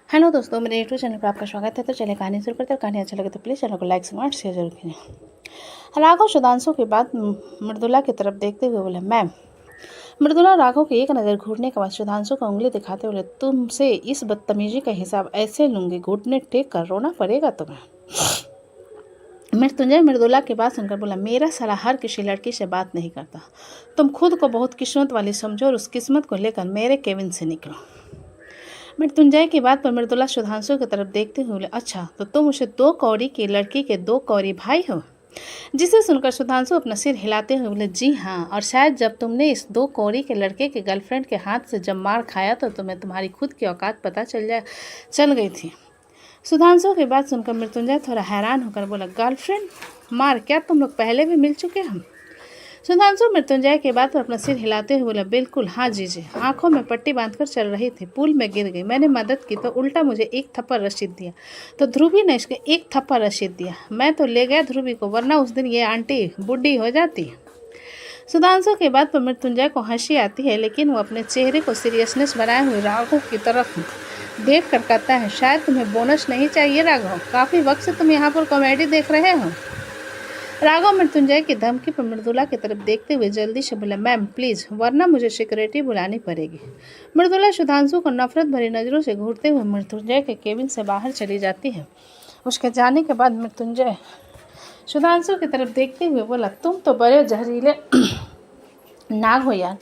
Hello दोस्तों, मेरे YouTube channel पर आपका स्वागत है। तो चलिए कहानी शुरू करते हैं। कहानी अच्छा लगे तो प्लीज़ चैनल को लाइक और शेयर जरूर कीजिए। राघव सुधांशु के बाद मृदुला की तरफ देखते हुए बोले, मैम। मृदुला राघव की एक नज़र घूरने के बाद सुधांशु को उंगली दिखाते बोले, तुमसे इस बदतमीजी का हिसाब ऐसे लूंगी, घुटने टेक कर रोना पड़ेगा तुम्हें। मृत्युंजय मृदुला की बात सुनकर बोला, मेरा साला हर किसी लड़की से बात नहीं करता। तुम खुद को बहुत किस्मत वाली समझो और उस किस्मत को लेकर मेरे केबिन से निकलो। मृत्युंजय की बात पर मृदुला सुधांशु की तरफ देखते हुए बोले, अच्छा तो तुम उसे 2 कौड़ी की लड़की के 2 कौड़ी भाई हो। जिसे सुनकर सुधांशु अपना सिर हिलाते हुए बोले, जी हाँ, और शायद जब तुमने इस 2 कौड़ी के लड़के के गर्लफ्रेंड के हाथ से जब मार खाया तो तुम्हें तुम्हारी खुद की औकात पता चल गई थी। सुधांशु की बात सुनकर मृत्युंजय थोड़ा हैरान होकर बोला, गर्लफ्रेंड मार, क्या तुम लोग पहले भी मिल चुके हैं? सुधांशु मृत्युंजय के बाद पर अपना सिर हिलाते हुए बोला, बिल्कुल हाँ जीजी। आंखों में पट्टी बांधकर चल रही थी, पुल में गिर गई। मैंने मदद की तो उल्टा मुझे 1 थप्पड़ रसीद दिया, तो ध्रुवी ने इसके 1 थप्पड़ रसीद दिया। मैं तो ले गया ध्रुवी को, वरना उस दिन ये आंटी बुढ़ी हो जाती। सुधांशु के बाद पर मृत्युंजय को हंसी आती है, लेकिन वो अपने चेहरे को सीरियसनेस बनाए हुए राघव की तरफ देख कर कहता है, शायद तुम्हें बोनस नहीं चाहिए राघव, काफ़ी वक्त से तुम यहाँ पर कॉमेडी देख रहे हो। राघव मृत्युंजय की धमकी पर मृदुला की तरफ देखते हुए जल्दी से बोला, मैम प्लीज़, वरना मुझे सिक्योरिटी बुलानी पड़ेगी। मृदुला सुधांशु को नफरत भरी नज़रों से घूरते हुए मृत्युंजय के केबिन से बाहर चली जाती है। उसके जाने के बाद मृत्युंजय सुधांशु की तरफ देखते हुए बोला, तुम तो बड़े जहरीले नाग हो यार,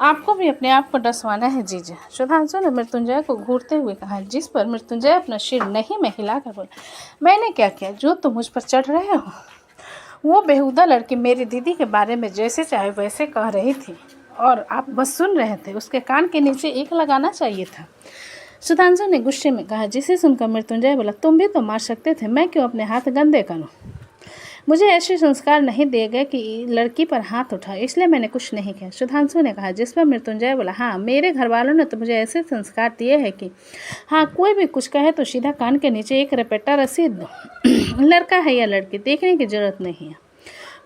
आपको भी अपने आप को डसवाना है जीजा। सुधांशु ने मृत्युंजय को घूरते हुए कहा, जिस पर मृत्युंजय अपना सिर नहीं में हिलाकर बोला, मैंने क्या किया जो तुम मुझ पर चढ़ रहे हो? वो बेहुदा लड़की मेरी दीदी के बारे में जैसे चाहे वैसे कह रही थी और आप बस सुन रहे थे। उसके कान के नीचे 1 लगाना चाहिए था। सुधांशु ने गुस्से में कहा, जिसे सुनकर मृत्युंजय बोला, तुम भी तो मार सकते थे, मैं क्यों अपने हाथ गंदे करूं? मुझे ऐसे संस्कार नहीं दिए गए कि लड़की पर हाथ उठा, इसलिए मैंने कुछ नहीं किया। सुधांशु ने कहा, जिस पर मृत्युंजय बोला, हाँ मेरे घर वालों ने तो मुझे ऐसे संस्कार दिए हैं कि हाँ कोई भी कुछ कहे तो सीधा कान के नीचे 1 रपेटा रसीद दो। लड़का है या लड़की देखने की जरूरत नहीं है,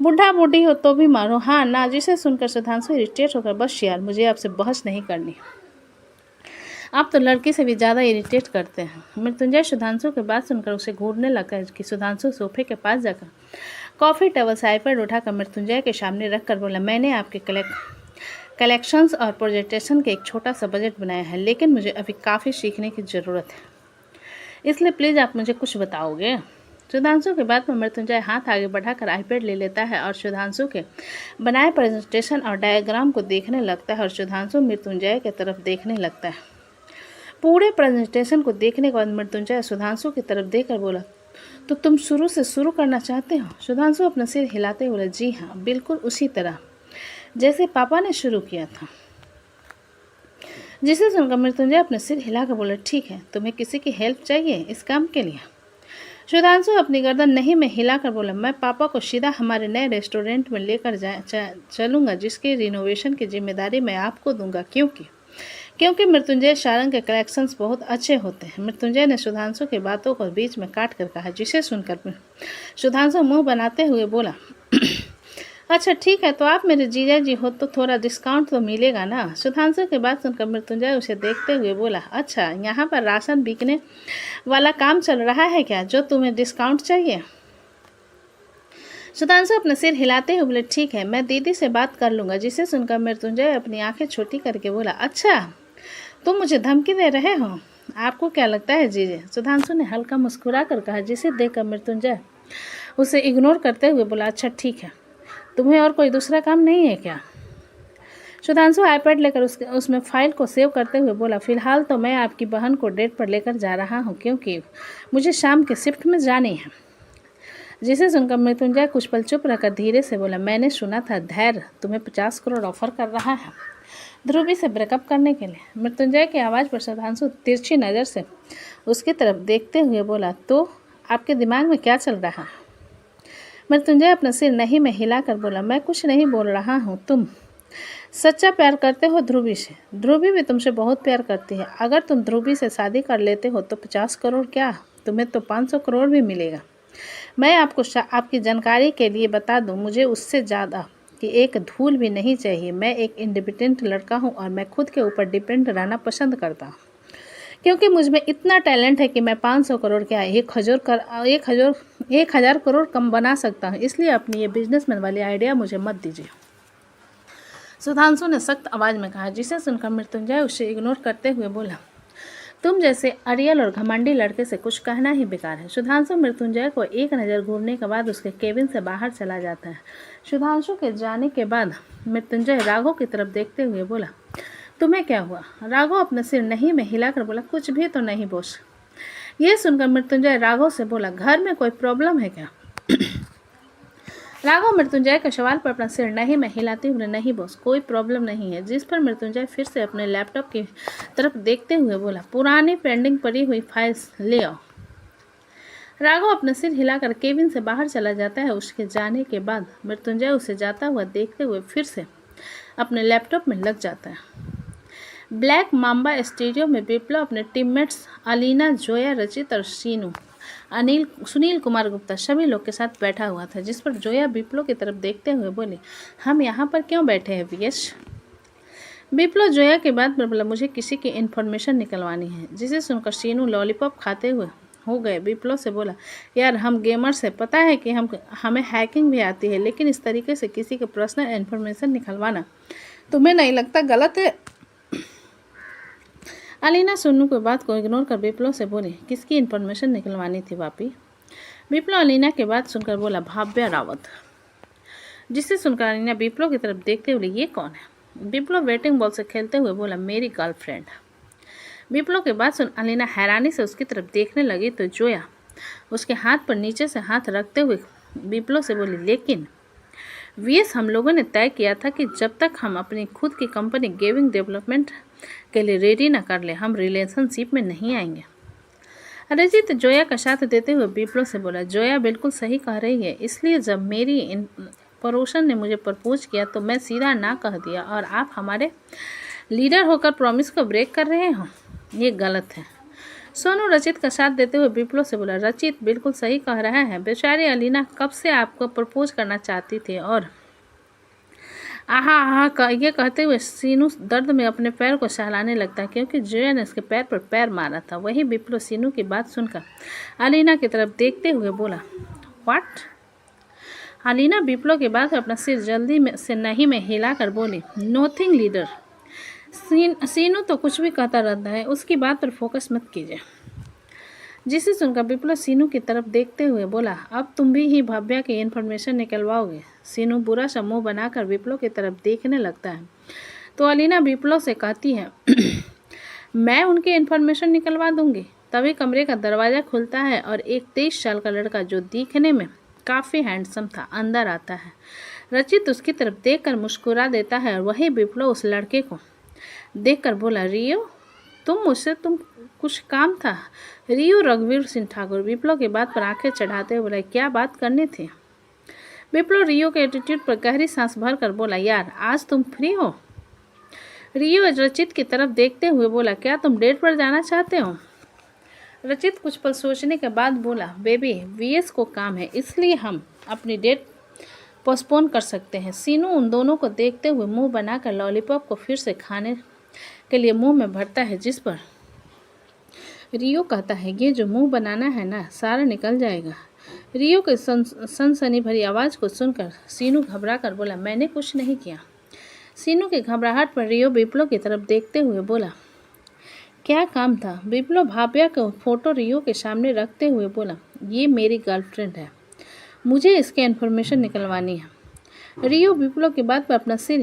बूढ़ा बूढ़ी हो तो भी मारो, हाँ ना। जिसे सुनकर सुधांशु इरिटेट होकर, बस यार मुझे आपसे बहस नहीं करनी, आप तो लड़की से भी ज़्यादा इरिटेट करते हैं। मृत्युंजय सुधांशु के बात सुनकर उसे घूरने लगा कि सुधांशु सोफे के पास जाकर कॉफ़ी टेबल से आईपैड उठाकर मृत्युंजय के सामने रखकर बोला, मैंने आपके कलेक्शंस और प्रेजेंटेशन के एक छोटा सा बजट बनाया है, लेकिन मुझे अभी काफ़ी सीखने की ज़रूरत है, इसलिए प्लीज़ आप मुझे कुछ बताओगे? सुधांशु के बाद में मृत्युंजय हाथ आगे बढ़ाकर आईपैड ले लेता है और सुधांशु के बनाए प्रेजेंटेशन और डायग्राम को देखने लगता है और सुधांशु मृत्युंजय की तरफ देखने लगता है। पूरे प्रेजेंटेशन को देखने के बाद मृत्युंजय सुधांशु की तरफ देखकर बोला, तो तुम शुरू से शुरू करना चाहते हो? सुधांशु अपना सिर हिलाते बोला, जी हाँ, बिल्कुल उसी तरह जैसे पापा ने शुरू किया था। जिसे सुनकर मृत्युंजय अपने सिर हिलाकर बोला, ठीक है, तुम्हें किसी की हेल्प चाहिए इस काम के लिए? सुधांशु अपनी गर्दन नहीं में हिलाकर बोला, मैं पापा को सीधा हमारे नए रेस्टोरेंट में लेकर चलूँगा, जिसकी रिनोवेशन की जिम्मेदारी मैं आपको दूंगा, क्योंकि मृत्युंजय सारंग के कलेक्शंस बहुत अच्छे होते हैं। मृत्युंजय ने सुधांशु की बातों को बीच में काट कर कहा, जिसे सुनकर सुधांशु मुंह बनाते हुए बोला, अच्छा ठीक है, तो आप मेरे जीजा जी हो तो थोड़ा डिस्काउंट तो मिलेगा ना? सुधांशु की बात सुनकर मृत्युंजय उसे देखते हुए बोला, अच्छा यहाँ पर राशन बिकने वाला काम चल रहा है क्या, जो तुम्हें डिस्काउंट चाहिए? सुधांशु अपना सिर हिलाते हुए बोले, ठीक है, मैं दीदी से बात कर लूँगा। जिसे सुनकर मृत्युंजय अपनी आंखें छोटी करके बोला, अच्छा तुम मुझे धमकी दे रहे हो, आपको क्या लगता है जीजे? सुधांशु ने हल्का मुस्कुरा कर कहा, जिसे देखकर मृत्युंजय उसे इग्नोर करते हुए बोला, अच्छा ठीक है, तुम्हें और कोई दूसरा काम नहीं है क्या? सुधांशु आईपैड लेकर उसमें फाइल को सेव करते हुए बोला, फिलहाल तो मैं आपकी बहन को डेट पर लेकर जा रहा हूँ, क्योंकि मुझे शाम के शिफ्ट में जानी है। जिसे सुनकर मृत्युंजय कुछ पल चुप रहकर धीरे से बोला, मैंने सुना था धैर्य तुम्हें 50 करोड़ ऑफर कर रहा है ध्रुवी से ब्रेकअप करने के लिए। मृत्युंजय की आवाज़ पर सुधांशु तिरछी नज़र से उसकी तरफ देखते हुए बोला, तो आपके दिमाग में क्या चल रहा है? मृत्युंजय अपना सिर नहीं में हिलाकर बोला, मैं कुछ नहीं बोल रहा हूँ, तुम सच्चा प्यार करते हो ध्रुवी से, ध्रुवी भी तुमसे बहुत प्यार करती है। अगर तुम ध्रुवी से शादी कर लेते हो तो 50 करोड़ क्या, तुम्हें तो 500 करोड़ भी मिलेगा। मैं आपको आपकी जानकारी के लिए बता दूं, मुझे उससे ज़्यादा कि एक धूल भी नहीं चाहिए। मैं एक इंडिपेंडेंट लड़का हूं और मैं खुद के ऊपर डिपेंड रहना पसंद करता हूं, क्योंकि मुझ में इतना टैलेंट है कि मैं 500 करोड़ क्या 1,000 करोड़ कम बना सकता हूँ, इसलिए अपनी ये बिजनेसमैन वाली आइडिया मुझे मत दीजिए। सुधांशु ने सख्त आवाज़ में कहा, जिसे सुनकर मृत्युंजय उसे इग्नोर करते हुए बोला, तुम जैसे अड़ियल और घमंडी लड़के से कुछ कहना ही बेकार है। सुधांशु मृत्युंजय को एक नज़र घूरने के बाद उसके केबिन से बाहर चला जाता है। सुधांशु के जाने के बाद मृत्युंजय राघव की तरफ देखते हुए बोला, तुम्हें क्या हुआ? राघव अपने सिर नहीं में हिलाकर बोला, कुछ भी तो नहीं बॉस। यह सुनकर मृत्युंजय राघव से बोला, घर में कोई प्रॉब्लम है क्या? राघव मृत्युंजय के सवाल पर अपना सिर नहीं में हिलाते हुए, नहीं बॉस, कोई प्रॉब्लम नहीं है। जिस पर मृत्युंजय फिर से अपने लैपटॉप की तरफ देखते हुए बोला, पुरानी पेंडिंग पड़ी हुई फाइल्स ले आओ। राघव अपना सिर हिलाकर केबिन से बाहर चला जाता है। उसके जाने के बाद मृत्युंजय उसे जाता हुआ देखते हुए फिर से अपने लैपटॉप में लग जाता है। ब्लैक माम्बा स्टूडियो में विप्लव अपने टीममेट्स अलीना, जोया, रचित और सीनू, सुनील कुमार गुप्ता सभी लोग के साथ बैठा हुआ था। जिस पर जोया विप्लव की तरफ देखते हुए बोली, हम यहाँ पर क्यों बैठे हैं वीएस? विप्लव जोया के बाद पर बोला, मुझे किसी की इन्फॉर्मेशन निकलवानी है। जिसे सुनकर सीनू लॉलीपॉप खाते हुए हो गए। विप्लव से बोला, यार हम गेमर्स हैं, पता है कि हमें हैकिंग भी आती है, लेकिन इस तरीके से किसी के पर्सनल इन्फॉर्मेशन निकलवाना तुम्हें नहीं लगता गलत है? अलीना सोनू की बात को इग्नोर कर विप्लव से बोली, किसकी इन्फॉर्मेशन निकलवानी थी वापी? विप्लव अलीना की बात सुनकर बोला, भाव्या रावत। जिसे सुनकर अलीना विप्लव की तरफ देखते हुए, ये कौन है? विप्लव वेटिंग बॉल से खेलते हुए बोला, मेरी गर्लफ्रेंड। विप्लव की बात सुन अलीना हैरानी से उसकी तरफ देखने लगी तो जोया उसके हाथ पर नीचे से हाथ रखते हुए विप्लव से बोली, लेकिन वीएस, हम लोगों ने तय किया था कि जब तक हम अपनी खुद की कंपनी गेमिंग डेवलपमेंट के लिए रेडी न कर ले, हम रिलेशनशिप में नहीं आएंगे। रजित जोया का साथ देते हुए विप्लव से बोला, जोया बिल्कुल सही कह रही है, इसलिए जब मेरी पड़ोसन ने मुझे प्रपोज किया तो मैं सीधा ना कह दिया, और आप हमारे लीडर होकर प्रॉमिस को ब्रेक कर रहे हो, ये गलत है। सोनू रचित का साथ देते हुए विप्लव से बोला, रचित बिल्कुल सही कह रहा है, बेचारी अलीना कब से आपको प्रपोज करना चाहती थी। और आहा आहा ये कहते हुए सीनू दर्द में अपने पैर को सहलाने लगता है, क्योंकि जोया ने उसके पैर पर पैर मारा था। वही विप्लव सीनू की बात सुनकर अलीना की तरफ देखते हुए बोला, व्हाट? अलीना विप्लव के बाद अपना सिर जल्दी से नहीं में हिलाकर बोली, नोथिंग लीडर। सीनू तो कुछ भी कहता रहता है, उसकी बात पर फोकस मत कीजिए। जिसे सुनकर विप्लव सीनू की तरफ देखते हुए बोला, अब तुम भी ही भाव्या की इन्फॉर्मेशन निकलवाओगे? सीनू बुरा सा मुंह बनाकर विप्लव की तरफ देखने लगता है तो अलीना विप्लव से कहती है, मैं उनकी इन्फॉर्मेशन निकलवा दूंगी। तभी कमरे का दरवाज़ा खुलता है और एक 23 साल का लड़का, जो दिखने में काफ़ी हैंडसम था, अंदर आता है। रचित उसकी तरफ देखकर मुस्कुरा देता है और वही विप्लव उस लड़के को देखकर बोला, रियो, तुम कुछ काम था? रियो रघुवीर सिंह ठाकुर विप्लव की बात पर आंखें चढ़ाते हुए बोला, क्या बात करनी थी? विप्लव रियो के एटीट्यूड पर गहरी सांस भरकर बोला, यार आज तुम फ्री हो? रियो रचित की तरफ देखते हुए बोला, क्या तुम डेट पर जाना चाहते हो? रचित कुछ पल सोचने के बाद बोला, बेबी वीएस को काम है, इसलिए हम अपनी डेट पोस्टपोन कर सकते हैं। सीनू उन दोनों को देखते हुए मुंह बनाकर लॉलीपॉप को फिर से खाने के लिए मुंह में भरता है। जिस पर रियो कहता है, ये जो मुंह बनाना है ना, सारा निकल जाएगा। रियो के सनसनी भरी आवाज़ को सुनकर सीनू घबरा कर बोला, मैंने कुछ नहीं किया। सीनू की घबराहट पर रियो विप्लव की तरफ देखते हुए बोला, क्या काम था? विप्लव भाव्या को फोटो रियो के सामने रखते हुए बोला, ये मेरी गर्लफ्रेंड है, मुझे इसके इन्फॉर्मेशन निकलवानी है। रियो विप्लव की बात पर अपना सिर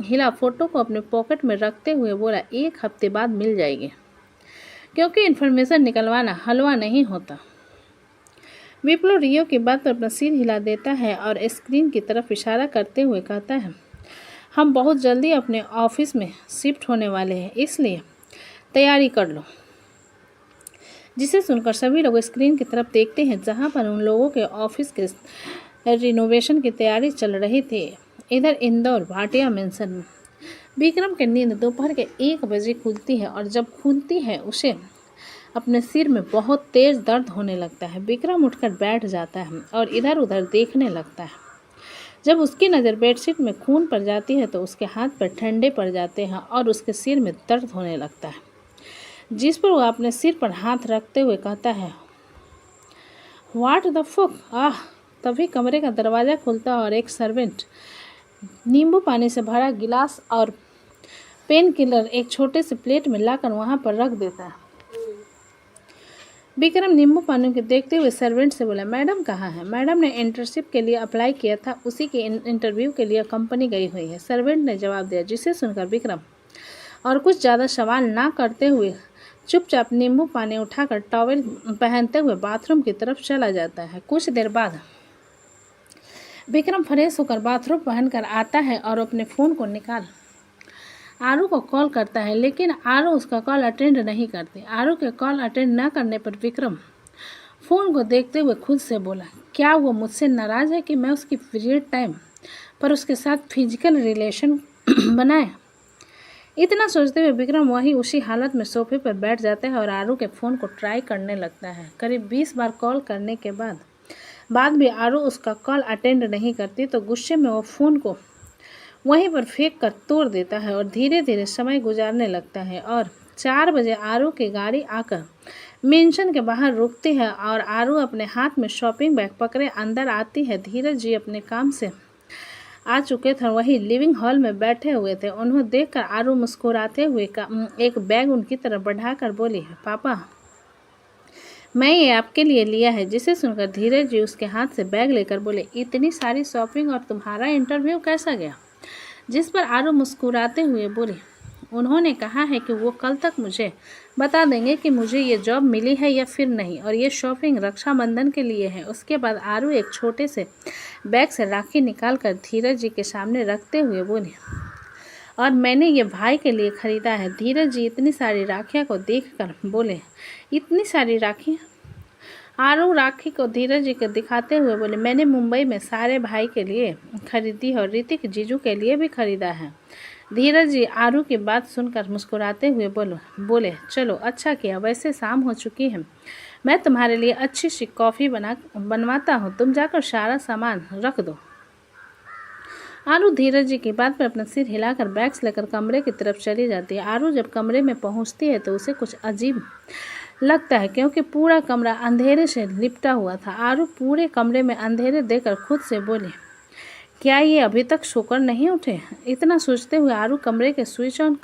हिला फोटो को अपने पॉकेट में रखते हुए बोला, 1 हफ्ते बाद मिल जाएगी, क्योंकि इन्फॉर्मेशन निकलवाना हलवा नहीं होता। विप्लव रियो की बात पर अपना सिर हिला देता है और स्क्रीन की तरफ इशारा करते हुए कहता है, हम बहुत जल्दी अपने ऑफिस में शिफ्ट होने वाले हैं, इसलिए तैयारी कर लो। जिसे सुनकर सभी लोग स्क्रीन की तरफ देखते हैं, जहां पर उन लोगों के ऑफिस के रिनोवेशन की तैयारी चल रही थी। इधर इंदौर भाटिया मेंशन में विक्रम की नींद दोपहर के 1 बजे खुलती है और जब खुलती है उसे अपने सिर में बहुत तेज़ दर्द होने लगता है। विक्रम उठकर बैठ जाता है और इधर उधर देखने लगता है। जब उसकी नज़र बेडशीट में खून पड़ जाती है तो उसके हाथ पर ठंडे पड़ जाते हैं और उसके सिर में दर्द होने लगता है। जिस पर वह अपने सिर पर हाथ रखते हुए कहता है, व्हाट द फक। तभी कमरे का दरवाज़ा खुलता और एक सर्वेंट नींबू पानी से भरा गिलास और पेन किलर एक छोटे से प्लेट में लाकर वहाँ पर रख देता है। विक्रम नींबू पानी को देखते हुए सर्वेंट से बोला, मैडम कहाँ है? मैडम ने इंटर्नशिप के लिए अप्लाई किया था, उसी के इंटरव्यू के लिए कंपनी गई हुई है, सर्वेंट ने जवाब दिया। जिसे सुनकर विक्रम और कुछ ज़्यादा सवाल ना करते हुए चुपचाप नींबू पानी उठाकर टॉवेल पहनते हुए बाथरूम की तरफ चला जाता है। कुछ देर बाद विक्रम फ्रेश होकर बाथरूम पहनकर आता है और अपने फ़ोन को निकाल आरू को कॉल करता है, लेकिन आरू उसका कॉल अटेंड नहीं करती। आरू के कॉल अटेंड न करने पर विक्रम फ़ोन को देखते हुए खुद से बोला, क्या वो मुझसे नाराज़ है कि मैं उसकी पीरियड टाइम पर उसके साथ फिजिकल रिलेशन बनाए? इतना सोचते हुए विक्रम उसी हालत में सोफे पर बैठ जाता है और आरू के फ़ोन को ट्राई करने लगता है। करीब 20 बार कॉल करने के बाद भी आरू उसका कॉल अटेंड नहीं करती तो गुस्से में वो फ़ोन को वहीं पर फेंक कर तोड़ देता है और धीरे धीरे समय गुजारने लगता है। और 4 बजे आरू की गाड़ी आकर मेंशन के बाहर रुकती है और आरू अपने हाथ में शॉपिंग बैग पकड़े अंदर आती है। धीरज जी अपने काम से आ चुके थे, वही लिविंग हॉल में बैठे हुए थे। उन्हें देखकर आरू मुस्कुराते हुए एक बैग उनकी तरफ बढ़ाकर बोली, पापा मैं ये आपके लिए लिया है। जिसे सुनकर धीरज जी उसके हाथ से बैग लेकर बोले, इतनी सारी शॉपिंग और तुम्हारा इंटरव्यू कैसा गया? जिस पर आरू मुस्कुराते हुए बोली, उन्होंने कहा है कि वो कल तक मुझे बता देंगे कि मुझे ये जॉब मिली है या फिर नहीं, और ये शॉपिंग रक्षाबंधन के लिए है। उसके बाद आरू एक छोटे से बैग से राखी निकालकर धीरज जी के सामने रखते हुए बोली, और मैंने ये भाई के लिए ख़रीदा है। धीरज जी इतनी सारी राखियाँ को देखकर बोले, इतनी सारी राखियाँ? आरू राखी को धीरज जी को दिखाते हुए बोले, मैंने मुंबई में सारे भाई के लिए खरीदी है और ऋतिक जीजू के लिए भी खरीदा है। धीरज जी आरू की बात सुनकर मुस्कुराते हुए बोले, चलो अच्छा किया, वैसे शाम हो चुकी है, मैं तुम्हारे लिए अच्छी सी कॉफ़ी बनवाता हूँ, तुम जाकर सारा सामान रख दो। आरू धीरज जी की बात पर अपना सिर हिलाकर बैग्स लेकर कमरे की तरफ चली जाती है। आरू जब कमरे में पहुँचती है तो उसे कुछ अजीब लगता है, क्योंकि पूरा कमरा अंधेरे से लिपटा हुआ था। आरू पूरे कमरे में अंधेरे देखकर खुद से बोली, क्या ये अभी तक सोकर नहीं उठे? इतना सोचते हुए आरू कमरे के स्विच ऑन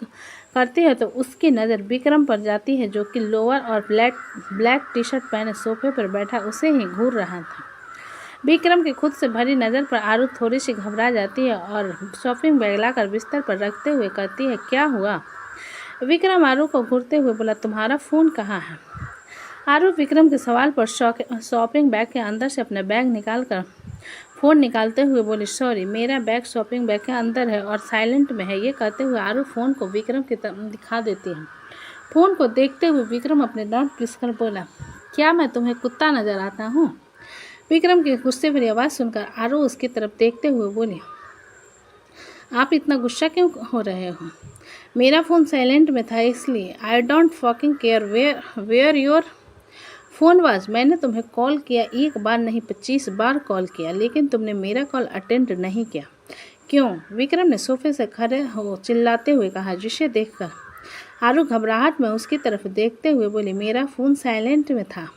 करती है तो उसकी नज़र विक्रम पर जाती है, जो कि लोअर और ब्लैक टी शर्ट पहने सोफे पर बैठा उसे ही घूर रहा था। विक्रम की खुद से भरी नज़र पर आरू थोड़ी सी घबरा जाती है और शॉपिंग बैग लाकर बिस्तर पर रखते हुए कहती है, क्या हुआ? विक्रम आरू को घूरते हुए बोला, तुम्हारा फ़ोन कहाँ है? आरू विक्रम के सवाल पर शॉपिंग बैग के अंदर से अपना बैग निकालकर फ़ोन निकालते हुए बोली, सॉरी, मेरा बैग शॉपिंग बैग के अंदर है और साइलेंट में है। ये कहते हुए आरू फ़ोन को विक्रम की तरफ दिखा देती है। फ़ोन को देखते हुए विक्रम अपने दांत पिसकर बोला, क्या मैं तुम्हें कुत्ता नज़र आता हूँ? विक्रम की गुस्से भरी आवाज़ सुनकर आरू उसकी तरफ देखते हुए बोली, आप इतना गुस्सा क्यों हो रहे हो? मेरा फ़ोन साइलेंट में था इसलिए। I don't fucking care where your phone was. मैंने तुम्हें कॉल किया, एक बार नहीं 25 बार कॉल किया, लेकिन तुमने मेरा कॉल अटेंड नहीं किया। क्यों? विक्रम ने सोफे से खड़े हो चिल्लाते हुए कहा, जिसे देखकर आरू घबराहट में उसकी तरफ देखते हुए बोली, मेरा फ़ोन साइलेंट में था।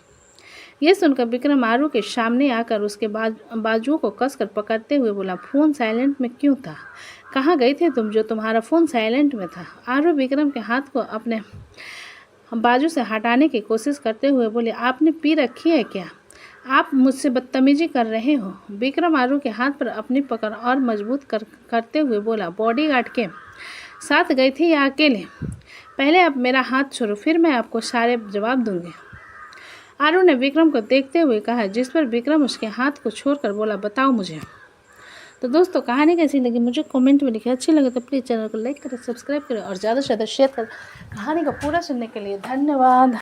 यह सुनकर विक्रम आरू के सामने आकर उसके बाजुओं को कसकर पकड़ते हुए बोला, फ़ोन साइलेंट में क्यों था? कहाँ गए थे तुम जो तुम्हारा फ़ोन साइलेंट में था? आरू विक्रम के हाथ को अपने बाजू से हटाने की कोशिश करते हुए बोले, आपने पी रखी है क्या? आप मुझसे बदतमीजी कर रहे हो। विक्रम आरू के हाथ पर अपनी पकड़ और मजबूत करते हुए बोला, बॉडीगार्ड के साथ गई थी या अकेले? पहले आप मेरा हाथ छोड़ो, फिर मैं आपको सारे जवाब दूंगी। आरू ने विक्रम को देखते हुए कहा, जिस पर विक्रम उसके हाथ को छोड़कर बोला, बताओ मुझे। तो दोस्तों, कहानी कैसी लगी मुझे कमेंट में लिखें। अच्छी लगे तो प्लीज़ चैनल को लाइक करें, सब्सक्राइब करें और ज़्यादा से ज़्यादा शेयर करें। कहानी को पूरा सुनने के लिए धन्यवाद।